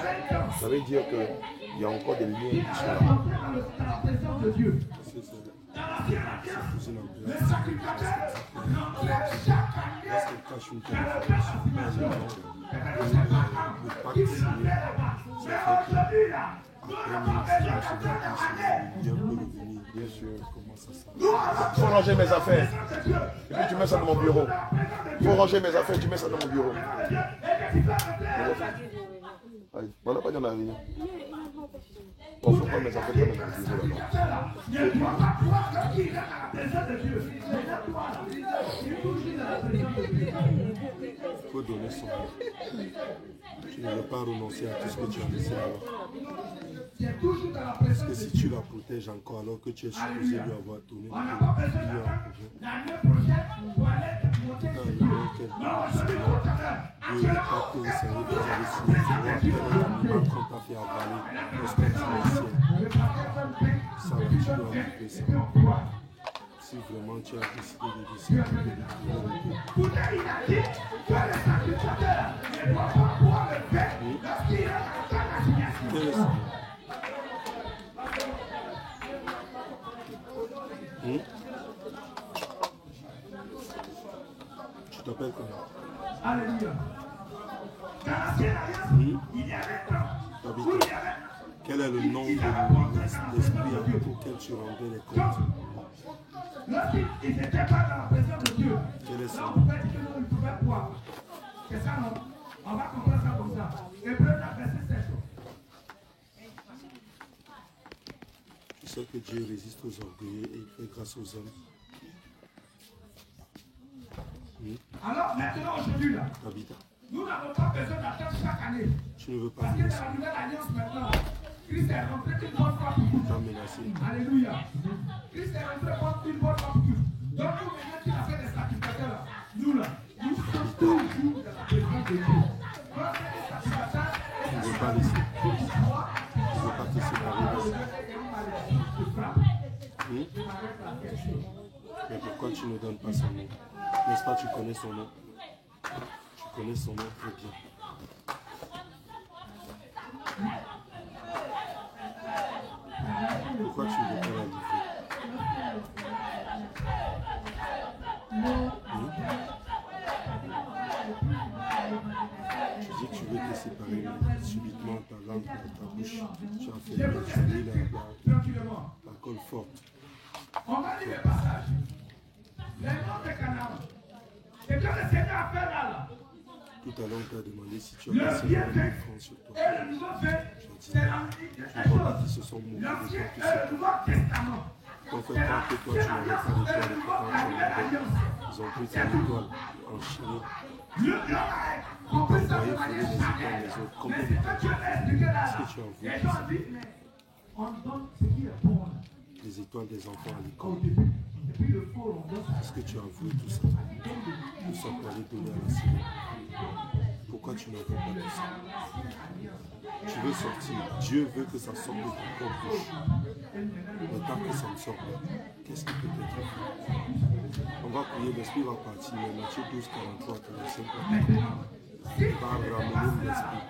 ça veut dire qu'il y a encore des liens qui sont là. C'est ça. cousine en place. Lorsqu'elle cache une telle information, le pacte signé, c'est fait que après bien peut revenir. Bien sûr, comment ça s'appelle. Il faut ranger mes affaires. Et puis tu mets ça dans mon bureau. Il faut ranger mes affaires, tu mets ça dans mon bureau. Allez, voilà pas dans la réunion. On ne faut pas mes affaires dans mon bureau là-bas. Il faut donner son nom. Tu ne veux pas renoncer à tout ce que tu as laissé alors. Parce que si tu la protèges encore alors que tu es supposé lui avoir donné, tu peux lui en projet. Le pacte au Seigneur, vous avez signé, c'est vrai, quel est l'animal qu'on t'a fait avaler lorsqu'on dit ciel. Ça va, tu dois arriver ça. Si vraiment tu as décidé de décider quel est ça? Tu t'appelles comment? Alléluia. Quel est le nom de l'esprit auquel tu rendais les comptes? Lorsqu'ils n'étaient pas dans la présence de Dieu, Quel est ça? on pouvait dire que nous, ils pouvaient boire. C'est ça, non? On va comprendre ça comme ça. Hébreu 9, verset 7. Tu sais que Dieu résiste aux orgueilleux et il fait grâce aux hommes. Alors, maintenant, aujourd'hui, là, Tabitha, nous n'avons pas besoin d'attendre chaque année. tu ne veux pas Parce que dans menacé. la nouvelle alliance maintenant, Christ est rentré une bonne fois pour tous. T'as menacé. Alléluia. Christ est rentré une bonne fois pour tous. Donc, nous, maintenant, qui a fait des sacrificateurs là, nous là, nous sommes toujours dans la présence de Dieu. Tu ne veux pas laisser. Tu ne veux pas te séparer de ça. Mais pourquoi tu ne donnes pas son nom? N'est-ce pas, tu connais son nom? Tu connais son nom très bien. Pourquoi tu ne veux pas la livrer? Tu dis que tu veux te séparer, mais subitement ta langue dans ta bouche, tu as fait la colle forte. On va lire le passage. Les noms de Canaan. Et que le Seigneur a fait là. Tout à l'heure, on t'a demandé si tu as Le passé bien la fait France sur toi. et le nouveau fait, c'est la même Tu vois chose. qui se sont moqués de L'Ancien toi, et tout le ça. Nouveau Testament. On fait croire que toi, tu n'avais pas d'étoile et que quand tu l'avais, ils ont pris ton étoile en Chine. Le Dieu a compris ça de Ils manière les étoiles des autres. Combien mais de c'est temps que Dieu l'a expliqué là. est-ce que tu as Et envoyé Dieu a dit, mais on donne ce qui est bon. les étoiles des enfants à Au l'école? début. Et puis le faux, on donne ça. Est-ce que tu as avoué tout ça? Tout ça pour aller donner à la Syrie. Pourquoi tu n'en veux pas tout ça? Tu veux sortir. Dieu veut que ça sorte de ton propre bouche. Mais tant que ça ne sort pas, qu'est-ce qui peut être fait? On va prier, l'esprit va partir. Mais Matthieu 12, 43, 45. Il va ramener l'esprit.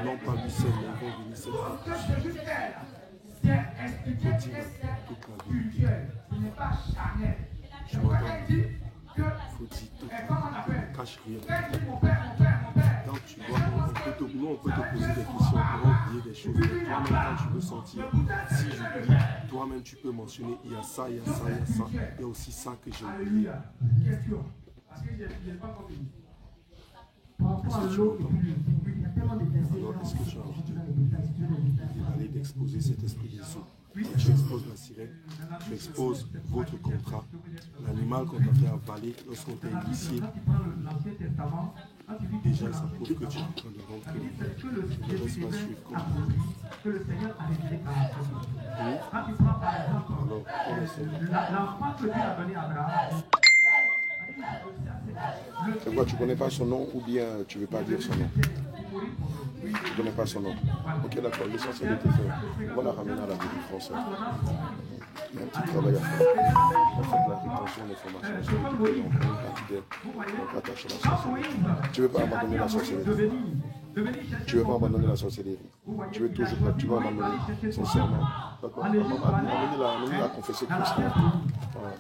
Non pas lui seul, mais ils vont venir cette fois. Que Jésus fait, c'est expliqué Il que faut dire c'est toute la vérité. spirituel. Ce n'est pas charnel. Tu C'est pourquoi m'entends? il dit que, Il faut dire tout. comment on appelle? Cache rien. Quand il dit mon père, mon père, mon père. Donc tu vois, nous on peut te poser des questions, on pourra oublier des choses. Mais toi-même quand tu veux sortir, si j'oublie, toi-même tu peux mentionner, il y a ça, il y a ça, il y a ça. Il y a aussi ça que j'ai oublié. Alléluia. Question. Parce que je n'ai pas compris. Par rapport à l'eau et puis le vin, il y a tellement de versets. Alors est-ce que tu as envie d'aller d'exposer cet esprit des eaux? Tu exposes la sirène, tu exposes votre contrat, l'animal qu'on t'a fait avaler lorsqu'on t'a initié. Quand tu prends l'Ancien Testament, quand tu dis Déjà ça prouve que tu es en train de rentrer. c'est que le Ne laisse pas suivre comme Seigneur que le Seigneur a révélé par la parole. Oui. Quand tu prends par exemple Alors, quel est son nom? l'enfant que Dieu a donné à Abraham, C'est quoi, tu ne connais pas son nom ou bien tu ne veux pas dire son nom? Tu ne connais pas son nom. Ok, d'accord, l'essentiel était fait. On va la ramener à la vie du français. Il y a un petit travail à faire. On fait de la rétention d'informations sur l'équipe des enfants, on va t'attacher à la sorcellerie. Tu ne veux pas abandonner la sorcellerie? Tu ne veux pas abandonner la sorcellerie. Tu veux toujours pas, tu vas abandonner sincèrement. D'accord. Amenez la confesser Christ. Voilà.